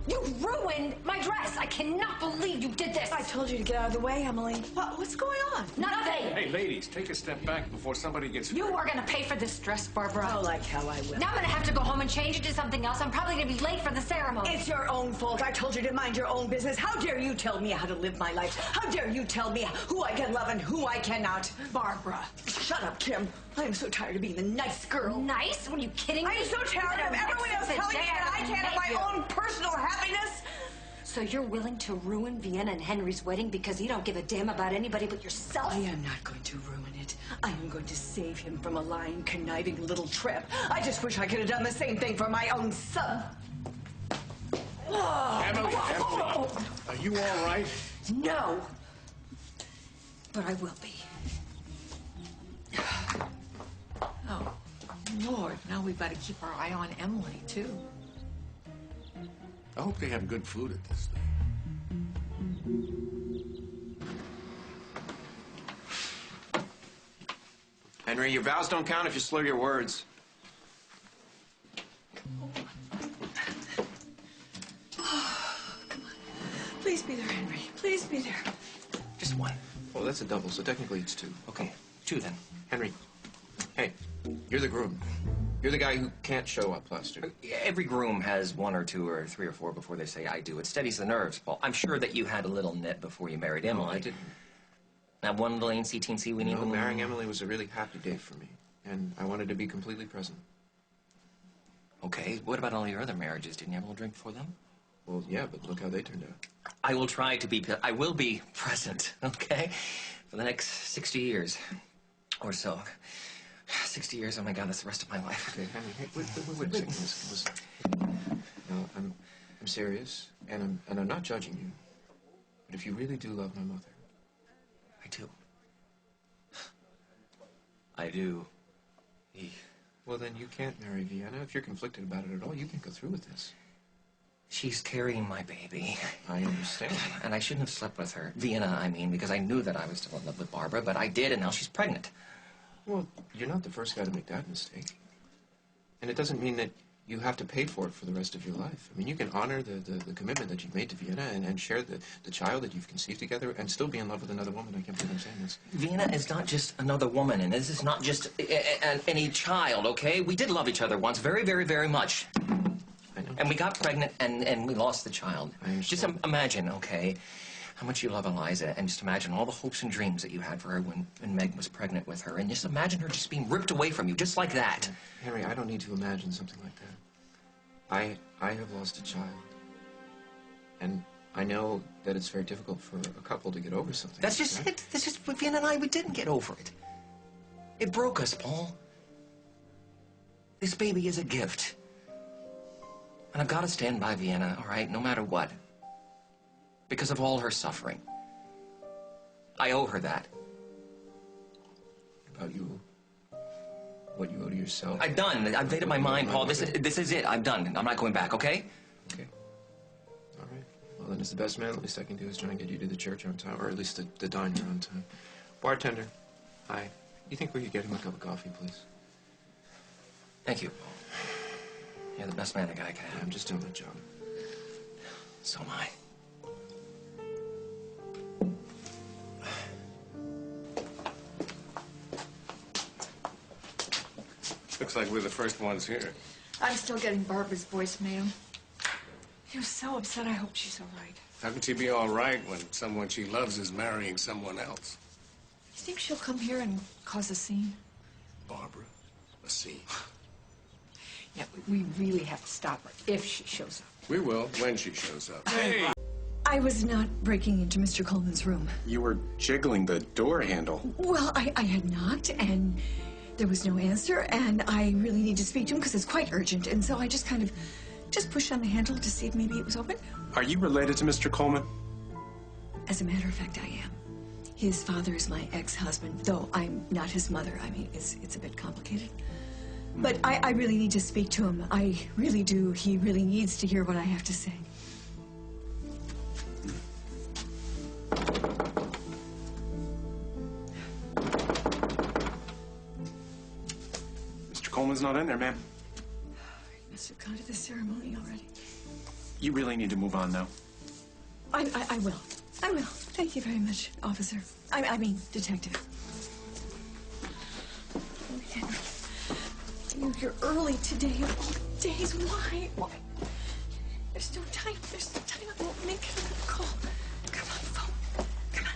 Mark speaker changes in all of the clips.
Speaker 1: You ruined my dress. I cannot believe you did this.
Speaker 2: I told you to get out of the way, Emily. What's going on?
Speaker 1: Nothing.
Speaker 3: Hey, ladies, take a step back before somebody gets hurt.
Speaker 1: You are going to pay for this dress, Barbara.
Speaker 2: Oh, like hell I will.
Speaker 1: Now I'm going to have to go home and change it to something else. I'm probably going to be late for the ceremony.
Speaker 2: It's your own fault. I told you to mind your own business. How dare you tell me how to live my life? How dare you tell me who I can love and who I cannot?
Speaker 1: Barbara.
Speaker 2: Shut up, Kim. I am so tired of being the nice girl.
Speaker 1: Nice? Are you kidding me?
Speaker 2: I am so tired of everyone else telling me that I can't have my own personal happiness.
Speaker 1: So you're willing to ruin Vienna and Henry's wedding because you don't give a damn about anybody but yourself?
Speaker 2: I am not going to ruin it. I am going to save him from a lying, conniving little tramp. I just wish I could have done the same thing for my own son.
Speaker 3: Emily, are you all right?
Speaker 1: No. But I will be.
Speaker 4: Oh, Lord, now we've got to keep our eye on Emily, too.
Speaker 3: I hope they have good food at this thing.
Speaker 5: Henry, your vows don't count if you slur your words.
Speaker 2: Come on. Please be there, Henry. Please be there.
Speaker 5: Just one. Well, that's a double, so technically it's two. Okay, two then. Henry, hey, you're the groom. You're the guy who can't show up plastered.
Speaker 6: Every groom has one or two or three or four before they say, I do. It steadies the nerves, Paul. I'm sure that you had a little nip before you married Emily.
Speaker 5: No, I didn't.
Speaker 6: That one little teensy weeny.
Speaker 5: No, marrying Emily was a really happy day for me, and I wanted to be completely present.
Speaker 6: Okay, what about all your other marriages? Didn't you have a little drink before them?
Speaker 5: Well, yeah, but look how they turned out.
Speaker 6: I will try to be, I will be present, okay? For the next 60 years or so. 60 years, oh my God, that's the rest of my life.
Speaker 5: Okay, Henry, hey, wait a second. Listen. No, I'm serious, and I'm not judging you. But if you really do love my mother...
Speaker 6: I do. I do.
Speaker 5: Well, then you can't marry Vienna. If you're conflicted about it at all, you can go through with this.
Speaker 6: She's carrying my baby.
Speaker 5: I understand.
Speaker 6: And I shouldn't have slept with her. Vienna, I mean, because I knew that I was still in love with Barbara, but I did, and now she's pregnant.
Speaker 5: Well, you're not the first guy to make that mistake. And it doesn't mean that you have to pay for it for the rest of your life. I mean, you can honor the commitment that you've made to Vienna and share the child that you've conceived together and still be in love with another woman. I can't believe I'm saying this.
Speaker 6: Vienna is not just another woman, and this is not just any child, okay? We did love each other once very, very, very much.
Speaker 5: I know.
Speaker 6: And we got pregnant, and we lost the child.
Speaker 5: I understand.
Speaker 6: Just imagine, okay, how much you love Eliza, and just imagine all the hopes and dreams that you had for her when Meg was pregnant with her, and just imagine her just being ripped away from you, just like that.
Speaker 5: Henry, I don't need to imagine something like that. I have lost a child. And I know that it's very difficult for a couple to get over something.
Speaker 6: That's just it. That's just, Vienna and I, we didn't get over it. It broke us, Paul. This baby is a gift. And I've got to stand by Vienna, all right, no matter what. Because of all her suffering. I owe her that.
Speaker 5: About you, what you owe to yourself.
Speaker 6: I've done. I've made up my mind, Paul. This is it. I'm done. I'm not going back, okay?
Speaker 5: Okay. All right. Well, then as the best man, the least I can do is try and get you to the church on time, or at least the diner on time. Bartender, hi. You think we could get him a cup of coffee, please?
Speaker 6: Thank you, Paul. You're the best man a guy can have.
Speaker 5: I'm just doing my job.
Speaker 6: So am I.
Speaker 3: Looks like we're the first ones here.
Speaker 4: I'm still getting Barbara's voicemail. He was so upset. I hope she's all right.
Speaker 3: How can she be all right when someone she loves is marrying someone else?
Speaker 4: You think she'll come here and cause a scene?
Speaker 3: Barbara, a scene.
Speaker 4: Yeah, we really have to stop her if she shows up.
Speaker 3: We will when she shows up. Hey!
Speaker 2: I was not breaking into Mr. Coleman's room.
Speaker 3: You were jiggling the door handle.
Speaker 2: Well, I had knocked, and there was no answer, and I really need to speak to him because it's quite urgent, and so I just kind of pushed on the handle to see if maybe it was open.
Speaker 3: Are you related to Mr. Coleman?
Speaker 2: As a matter of fact, I am. His father is my ex-husband, though I'm not his mother. I mean, it's a bit complicated. But I really need to speak to him. I really do. He really needs to hear what I have to say.
Speaker 3: Mr. Coleman's not in there, ma'am.
Speaker 2: He must have gone to the ceremony already.
Speaker 7: You really need to move on now.
Speaker 2: I will. I will. Thank you very much, officer. I mean, detective. Oh, Henry. You're early today of all days. Why? Why? There's no time. There's no time. I won't make a call. Come on, phone. Come on.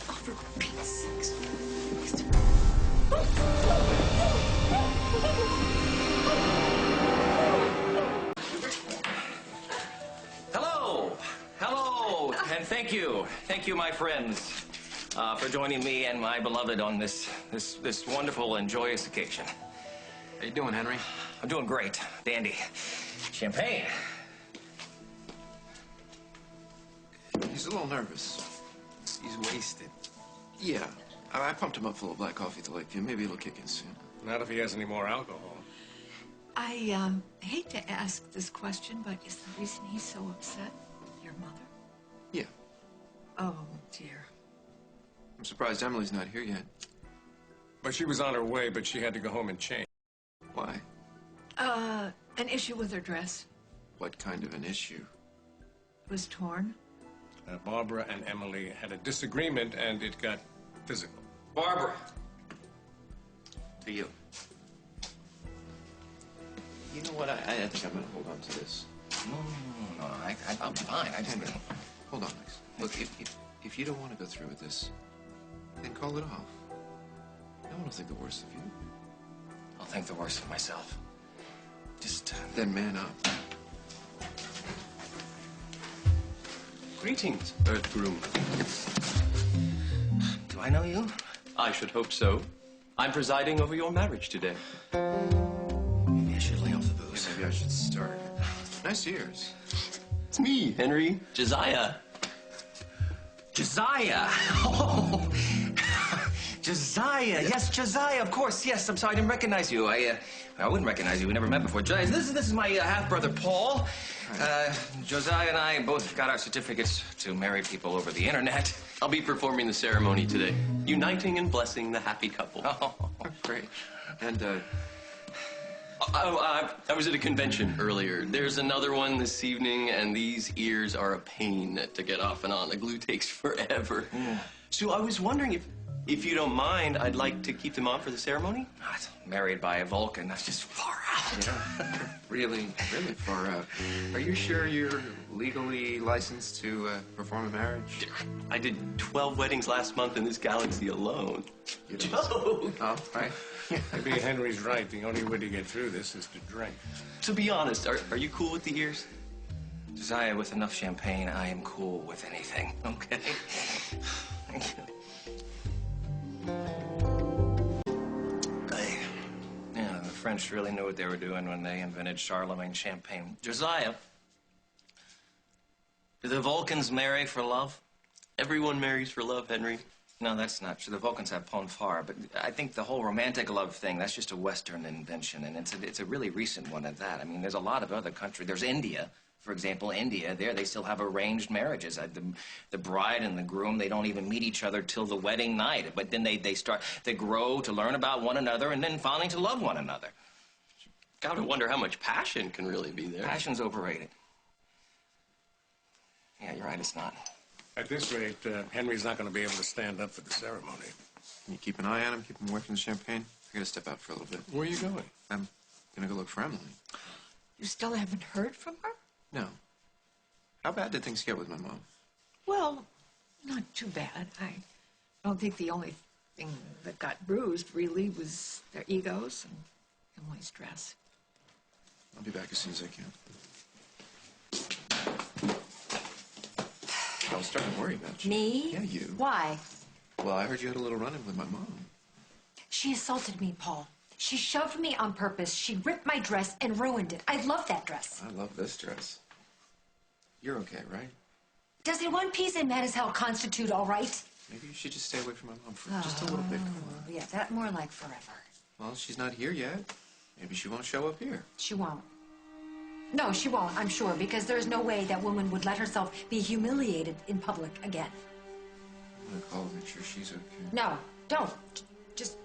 Speaker 2: Oh, for Pete's sakes.
Speaker 6: Hello, hello, and thank you, my friends, for joining me and my beloved on this wonderful and joyous occasion.
Speaker 5: How you doing, Henry?
Speaker 6: I'm doing great, dandy. Champagne.
Speaker 5: He's a little nervous.
Speaker 3: He's wasted.
Speaker 5: Yeah, I pumped him up full of black coffee at the Lakeview. Maybe it'll kick in soon.
Speaker 3: Not if he has any more alcohol.
Speaker 4: I hate to ask this question, but is the reason he's so upset your mother?
Speaker 5: Yeah.
Speaker 4: Oh, dear.
Speaker 5: I'm surprised Emily's not here yet.
Speaker 3: But she was on her way, but she had to go home and change.
Speaker 5: Why?
Speaker 4: An issue with her dress.
Speaker 5: What kind of an issue?
Speaker 4: It was torn.
Speaker 3: Barbara and Emily had a disagreement, and it got physical.
Speaker 6: Barbara. To you.
Speaker 5: You know what? I think I'm gonna hold on to this.
Speaker 6: No, I'm fine. I just...
Speaker 5: Hold on, Max. Look, if you don't want to go through with this, then call it off. No one will think the worst of you.
Speaker 6: I'll think the worst of myself. Just...
Speaker 5: Then man up.
Speaker 8: Greetings, Earth Groom.
Speaker 6: Do I know you?
Speaker 8: I should hope so. I'm presiding over your marriage today.
Speaker 6: Maybe I should lay off the booze.
Speaker 5: Maybe I should start. Nice ears.
Speaker 8: It's me, Henry. Josiah.
Speaker 6: Josiah! Oh, Josiah! Yes, Josiah, of course. Yes, I'm sorry, I didn't recognize you. I wouldn't recognize you. We never met before. Josiah, this is my half-brother, Paul. Josiah and I both got our certificates to marry people over the internet.
Speaker 8: I'll be performing the ceremony today, uniting and blessing the happy couple.
Speaker 6: Oh,
Speaker 5: Great. And,
Speaker 8: I was at a convention earlier. There's another one this evening, and these ears are a pain to get off and on. The glue takes forever. So I was wondering if you don't mind, I'd like to keep them on for the ceremony.
Speaker 6: not married by a Vulcan. That's just far out.
Speaker 5: yeah, really far out. Are you sure you're legally licensed to perform a marriage?
Speaker 8: I did 12 weddings last month in this galaxy alone.
Speaker 5: Oh, right.
Speaker 3: Maybe Henry's right. The only way to get through this is to drink.
Speaker 8: To be honest, are you cool with the ears?
Speaker 6: Josiah, with enough champagne, I am cool with anything. Okay? Thank you. Yeah, the French really knew what they were doing when they invented Charlemagne champagne. Josiah, do the Vulcans marry for love?
Speaker 8: Everyone marries for love, Henry.
Speaker 6: No, that's not true. The Vulcans have ponfar, but I think the whole romantic love thing, that's just a Western invention, and it's a really recent one at that. I mean, there's a lot of other countries. There's India, for example. India, they still have arranged marriages. The bride and the groom, they don't even meet each other till the wedding night, but then they grow to learn about one another and then finally to love one another.
Speaker 8: Gotta wonder how much passion can really be there.
Speaker 6: Passion's overrated. Yeah, you're right, it's not.
Speaker 3: At this rate, Henry's not going to be able to stand up for the ceremony.
Speaker 5: Can you keep an eye on him, keep him away from the champagne? I gotta step out for a little bit.
Speaker 3: Where are you going?
Speaker 5: I'm gonna go look for Emily.
Speaker 4: You still haven't heard from her?
Speaker 5: No. How bad did things get with my mom?
Speaker 4: Well, not too bad. I don't think the only thing that got bruised really was their egos and Emily's dress.
Speaker 5: I'll be back as soon as I can. I was starting to worry about you.
Speaker 1: Me?
Speaker 5: Yeah, you.
Speaker 1: Why?
Speaker 5: Well, I heard you had a little run-in with my mom.
Speaker 1: She assaulted me, Paul. She shoved me on purpose. She ripped my dress and ruined it. I love that dress.
Speaker 5: I love this dress. You're okay, right?
Speaker 1: Does a one piece and mad as hell constitute all right?
Speaker 5: Maybe you should just stay away from my mom for just a little bit.
Speaker 1: Oh, yeah, that more like forever.
Speaker 5: Well, she's not here yet. Maybe she won't show up here.
Speaker 1: She won't. No, she won't, I'm sure, because there's no way that woman would let herself be humiliated in public again.
Speaker 5: I'm gonna call and make sure she's okay.
Speaker 1: No, don't. Just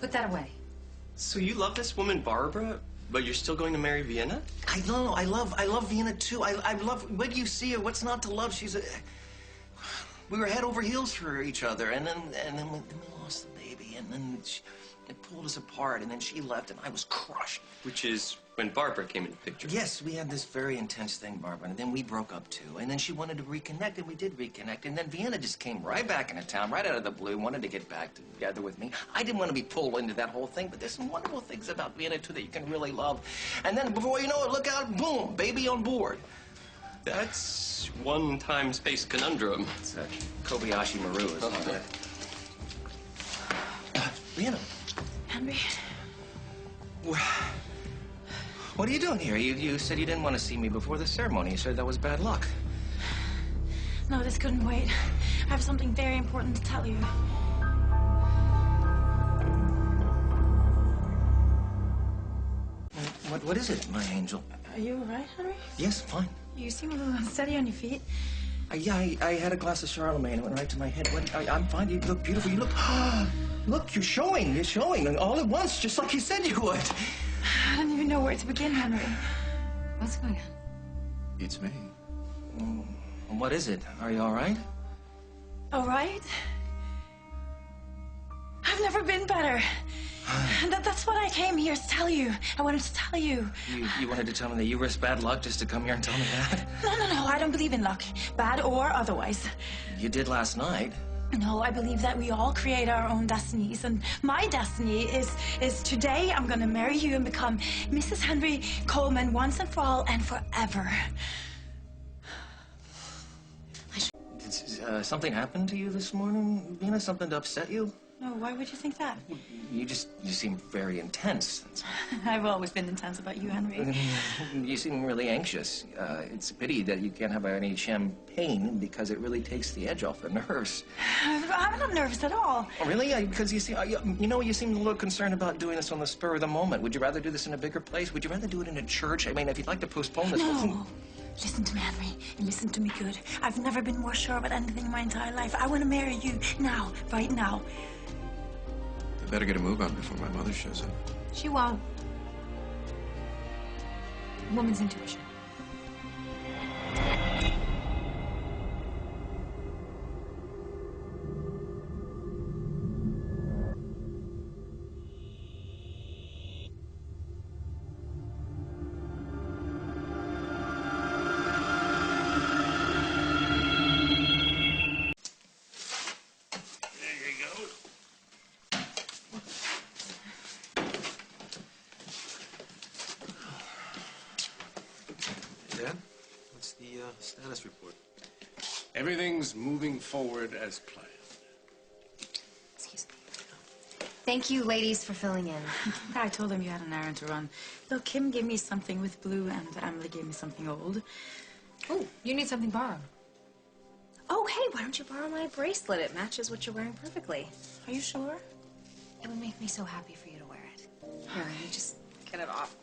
Speaker 1: put that away.
Speaker 8: So you love this woman, Barbara? But you're still going to marry Vienna?
Speaker 6: I know. I love Vienna too. I love. What do you see her? What's not to love? We were head over heels for each other, and then we lost the baby, and then it pulled us apart, and then she left, and I was crushed.
Speaker 8: Which is when Barbara came into the picture.
Speaker 6: Yes, we had this very intense thing, Barbara, and then we broke up too, and then she wanted to reconnect, and we did reconnect, and then Vienna just came right back into town, right out of the blue, wanted to get back together with me. I didn't want to be pulled into that whole thing, but there's some wonderful things about Vienna too that you can really love. And then before you know it, look out, boom, baby on board.
Speaker 8: That's one time space conundrum.
Speaker 6: It's Kobayashi Maru, isn't it? Vienna.
Speaker 2: Henry,
Speaker 6: What are you doing here? You said you didn't want to see me before the ceremony. You said that was bad luck.
Speaker 2: no, this couldn't wait. I have something very important to tell you.
Speaker 6: What is it, my angel?
Speaker 2: Are you all right, Henry?
Speaker 6: Yes, fine.
Speaker 2: You seem a little unsteady on your feet.
Speaker 6: I had a glass of Charlemagne. It went right to my head. I'm fine. You look beautiful. You look... Look, you're showing. You're showing all at once, just like you said you would.
Speaker 2: I don't even know where to begin, Henry.
Speaker 1: What's going on?
Speaker 5: It's me.
Speaker 6: What is it? Are you all right?
Speaker 2: All right? I've never been better. That's what I came here to tell you. I wanted to tell you.
Speaker 6: You wanted to tell me that you risked bad luck just to come here and tell me that?
Speaker 2: No. I don't believe in luck, bad or otherwise.
Speaker 6: You did last night.
Speaker 2: No, I believe that we all create our own destinies, and my destiny is today I'm gonna marry you and become Mrs. Henry Coleman once and for all and forever.
Speaker 6: Did something happen to you this morning, Vienna? Something to upset you?
Speaker 2: No, why would you think that?
Speaker 6: You seem very intense.
Speaker 2: I've always been intense about you, Henry.
Speaker 6: You seem really anxious. It's a pity that you can't have any champagne because it really takes the edge off the nerves.
Speaker 2: I'm not nervous at all.
Speaker 6: Oh, really? Because you seem a little concerned about doing this on the spur of the moment. Would you rather do this in a bigger place? Would you rather do it in a church? I mean, if you'd like to postpone this whole thing...
Speaker 2: No. Listen to me, Henry, and listen to me good. I've never been more sure about anything in my entire life. I want to marry you now, right now.
Speaker 5: I better get a move on before my mother shows up.
Speaker 1: She won't. Woman's intuition.
Speaker 5: Dad, what's the status report?
Speaker 3: Everything's moving forward as planned.
Speaker 1: Excuse me. Thank you, ladies, for filling in.
Speaker 2: I told him you had an errand to run. Look, Kim gave me something with blue, and Emily gave me something old.
Speaker 1: Oh, you need something borrowed. Oh, hey, why don't you borrow my bracelet? It matches what you're wearing perfectly.
Speaker 2: Are you sure?
Speaker 1: It would make me so happy for you to wear it. Here, let me just get it off.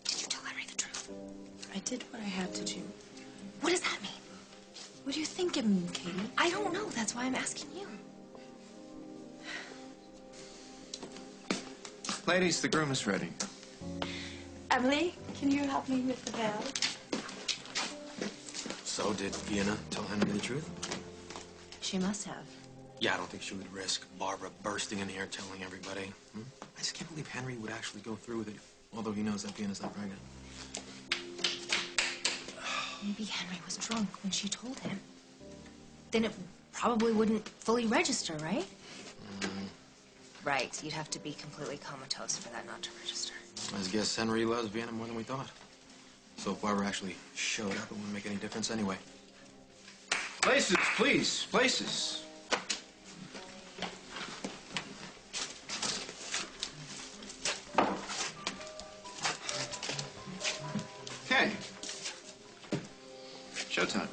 Speaker 1: Did you tell Henry the truth?
Speaker 2: I did what I had to do.
Speaker 1: What does that mean?
Speaker 2: What do you think it means, Katie?
Speaker 1: I don't know. That's why I'm asking you.
Speaker 5: Ladies, the groom is ready.
Speaker 2: Emily, can you help me with the veil?
Speaker 7: So, did Vienna tell Henry the truth?
Speaker 1: She must have.
Speaker 7: Yeah, I don't think she would risk Barbara bursting in here telling everybody. I just can't believe Henry would actually go through with it, although he knows that Vienna's not pregnant.
Speaker 1: Maybe Henry was drunk when she told him. Then it probably wouldn't fully register, right? Right. You'd have to be completely comatose for that not to register.
Speaker 7: I guess Henry loves Vienna more than we thought. So if Barbara actually showed up, it wouldn't make any difference anyway.
Speaker 5: Places, please. Places. Okay. Showtime.